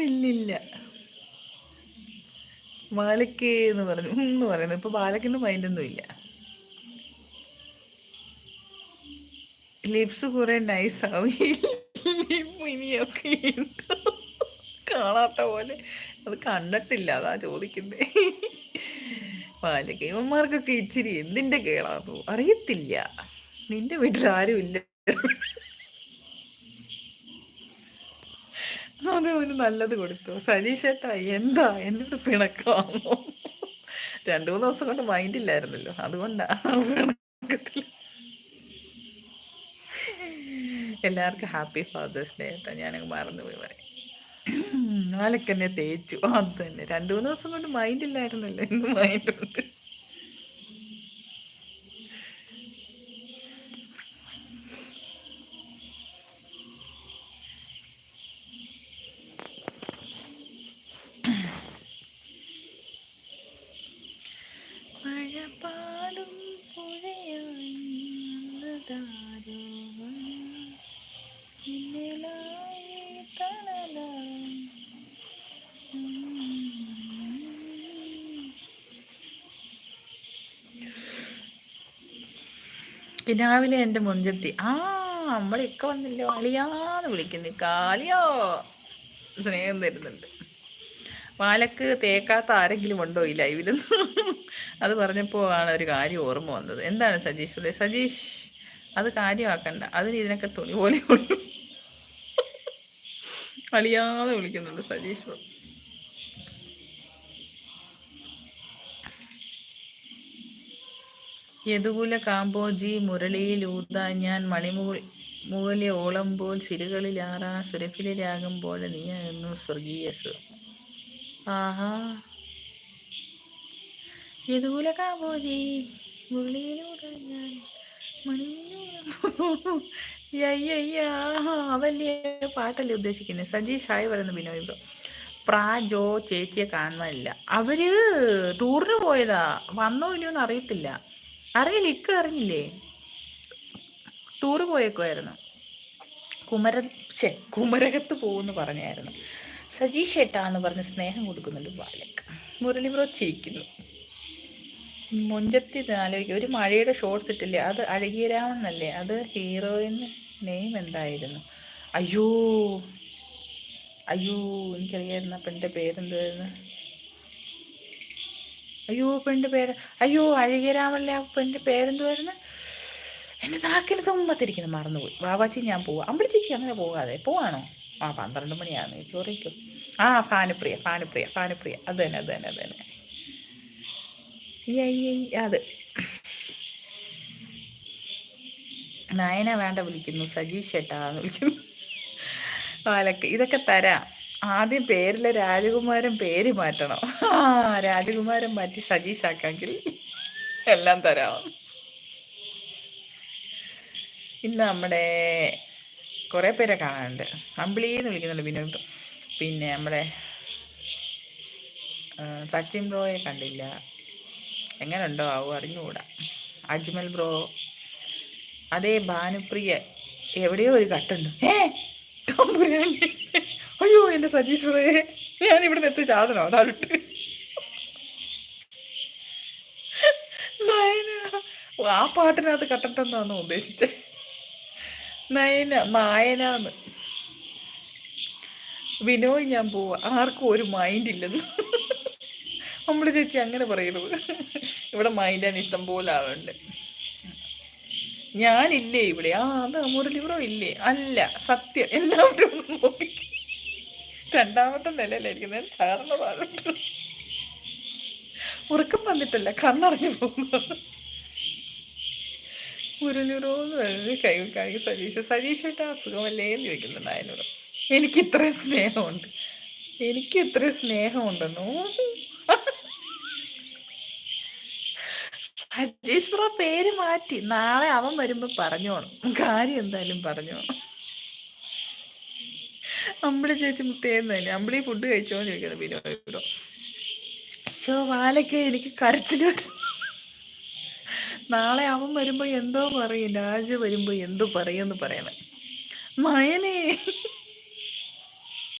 ഇല്ലില്ല. ബാലയ്ക്ക് എന്ന് പറഞ്ഞു എന്ന് പറയുന്നു. ഇപ്പൊ ബാലക്കിന് മൈൻഡൊന്നും ഇല്ല. ലിപ്സ് കുറെ നൈസ് ആവും. ഇനിയൊക്കെ ഉണ്ടോ? കാണാത്ത പോലെ. അത് കണ്ടിട്ടില്ല, അതാ ചോദിക്കുന്നേ. ബാലയ്ക്ക് ഇവന്മാർക്കൊക്കെ ഇച്ചിരി എന്തിന്റെ കേളാന്നു അറിയത്തില്ല. നിന്റെ വീട്ടിൽ ആരും ഇല്ല. അത് അവന് നല്ലത് കൊടുത്തു. സജീഷേട്ടാ എന്താ എന്നോട് പിണക്കാമോ? 2-3 ദിവസം കൊണ്ട് മൈൻഡില്ലായിരുന്നല്ലോ, അതുകൊണ്ടാ പിണക്കത്തിൽ. എല്ലാവർക്കും ഹാപ്പി ഫാദേഴ്സ് ഡേ കേട്ടോ. ഞാനങ്ങ് മറന്നുപോയി പറയാം. നാലക്കെന്നെ തേച്ചു. അത് തന്നെ 2-3 ദിവസം കൊണ്ട് മൈൻഡില്ലായിരുന്നല്ലോ, ഇന്ന് മൈൻഡുണ്ട്. മഴപാടും പുഴയായി വന്നതാരോ മിന്നലായി തണലായി. രാവിലെ എൻ്റെ മുഞ്ചത്തി നമ്മളൊക്കെ വന്നില്ലോ, അളിയാന്ന് വിളിക്കുന്നു. കാലിയോ സ്നേഹം തരുന്നുണ്ട്. വാലക്ക് തേക്കാത്ത ആരെങ്കിലും ഉണ്ടോ ഈ ലൈവിലൊന്നും? അത് പറഞ്ഞപ്പോൾ ആണ് ഒരു കാര്യം ഓർമ്മ വന്നത്. എന്താണ് സജീഷ്? സജീഷ് അത് കാര്യമാക്കണ്ട, അതിന് ഇതിനൊക്കെ തുണി പോലെ ഉള്ളൂ. അളിയാതെ വിളിക്കുന്നുണ്ട് സജീഷ്. യദുകുല കാമ്പോജി മുരളിയിലൂത ഞാൻ മണിമുകലി ഓളമ്പോൾ സിരുകളിലാറാ സുരഭിലെ രാഗം പോലെ നീയാകുന്നു സ്വർഗീയ സുഖം. ആഹാ. യദുകുല കാമ്പോജി മുരളിയിലൂത ഞാൻ അതല്ലേ പാട്ടല്ലേ ഉദ്ദേശിക്കുന്നത്? സജീഷ് ഹായ് പറയുന്നു. ബിനോയ് ബ്രോ. ജോ ചേച്ചിയെ കാണുന്നില്ല. അവര് ടൂറിന് പോയതാ, വന്നോ ഇല്ലയോന്ന് അറിയത്തില്ല. അറിയില്ല, അറിഞ്ഞില്ലേ? ടൂറ് പോയേക്കുമായിരുന്നു. കുമരകത്ത് പോകുമെന്ന് പറഞ്ഞായിരുന്നു. സജീഷ് ഏട്ടാന്ന് പറഞ്ഞ് സ്നേഹം കൊടുക്കുന്നുണ്ട് ബാലക്ക്. മുരളി ബ്രോ ചിരിക്കുന്നു. മുഞ്ചത്തി ആലോചിക്കുക. ഒരു മഴയുടെ ഷോർട്സ് ഇട്ടില്ലേ, അത് അഴകിയരാമെന്നല്ലേ? അത് ഹീറോയിൻ നെയിം എന്തായിരുന്നു? അയ്യോ അയ്യോ എനിക്കറിയായിരുന്നു. പെണ്ണിൻ്റെ പേരെന്തായിരുന്നു? അയ്യോ പെണ്ണിൻ്റെ പേര് അയ്യോ അഴകിയരാമല്ലേ? ആ പെണ്ണിൻ്റെ പേരെന്തുവായിരുന്നു? എൻ്റെ നാക്കിന് തുമ്പത്തിരിക്കുന്നു, മറന്നുപോയി. വാവാച്ചി ഞാൻ പോവാം. അമ്പിളി ചേച്ചി അങ്ങനെ പോകാതെ പോവാണോ? 12 മണിയാണ്, ചോറിക്കും. ഭാനുപ്രിയ അത് തന്നെ അത് നയന വേണ്ട വിളിക്കുന്നു. സജീഷ് ഏട്ടാന്ന് വിളിക്കുന്നു. പാലക്ക് ഇതൊക്കെ തരാം. ആദ്യം പേരിലെ രാജകുമാരൻ പേര് മാറ്റണം. രാജകുമാരൻ മാറ്റി സജീഷ് ആക്കാമെങ്കിൽ എല്ലാം തരാം. ഇന്ന് നമ്മുടെ കുറേ പേരെ കാണാനുണ്ട്. അമ്പിളിന്ന് വിളിക്കുന്നുണ്ട് ബിനോയ്. പിന്നെ നമ്മുടെ സച്ചിൻ ബ്രോയെ കണ്ടില്ല. എങ്ങനെ ഉണ്ടോ ആവും, അറിഞ്ഞുകൂടാ. അജ്മൽ ബ്രോ, അതേ ഭാനുപ്രിയ എവിടെയോ ഒരു കട്ടുണ്ട്. അയ്യോ എൻ്റെ സജീഷ് ബ്രോയെ, ഞാൻ ഇവിടെ നിർത്തി ചാതനോ അതായിട്ട്. നയന ആ പാട്ടിനകത്ത് കട്ടിട്ടെന്നാണോ ഉദ്ദേശിച്ചത്? നായനാന്ന്. വിനോയ് ഞാൻ പോവാ, ആർക്കും ഒരു മൈൻഡ് ഇല്ലെന്ന്. നമ്മള് ചേച്ചി അങ്ങനെ പറയരുത്. ഇവിടെ മൈൻഡാണ് ഇഷ്ടം പോലെ ആളുണ്ട്. ഞാനില്ലേ ഇവിടെ? അതാ മുരളി ബ്രോ ഇല്ലേ? അല്ല, സത്യം. എല്ലാവരും നോക്കി. 2ാമത്തെ നിലയിലായിരിക്കും. ചാർന്ന താഴോട്ട്. ഉറക്കം വന്നിട്ടല്ല, കണ്ണറിഞ്ഞു പോകുന്നത്. മുരളി ബ്രോ എന്ന് പറയുന്നത് കൈ കാണിക്കും. സജീഷേട്ടാ അസുഖമല്ലേ എന്ന് ചോദിക്കുന്നുണ്ട് അതിനോട്. എനിക്ക് ഇത്രയും സ്നേഹമുണ്ടെന്നോ? സജീഷ് ബ്രോ പേര് മാറ്റി. നാളെ അവൻ വരുമ്പോ പറഞ്ഞോണം, കാര്യം എന്തായാലും പറഞ്ഞോണം. അമ്പിളി ചേച്ചി മുത്തേന്ന് തന്നെ. അമ്പിളി ഫുഡ് കഴിച്ചോന്ന് ചോദിക്കുന്നത് ബിനോയ് ബ്രോ. വാലൊക്കെ എനിക്ക് കരച്ചിൽ. നാളെ അവൻ വരുമ്പോ എന്തോ പറയും, രാജ വരുമ്പോ എന്തോ പറയുമെന്ന് പറയണം. നയനേ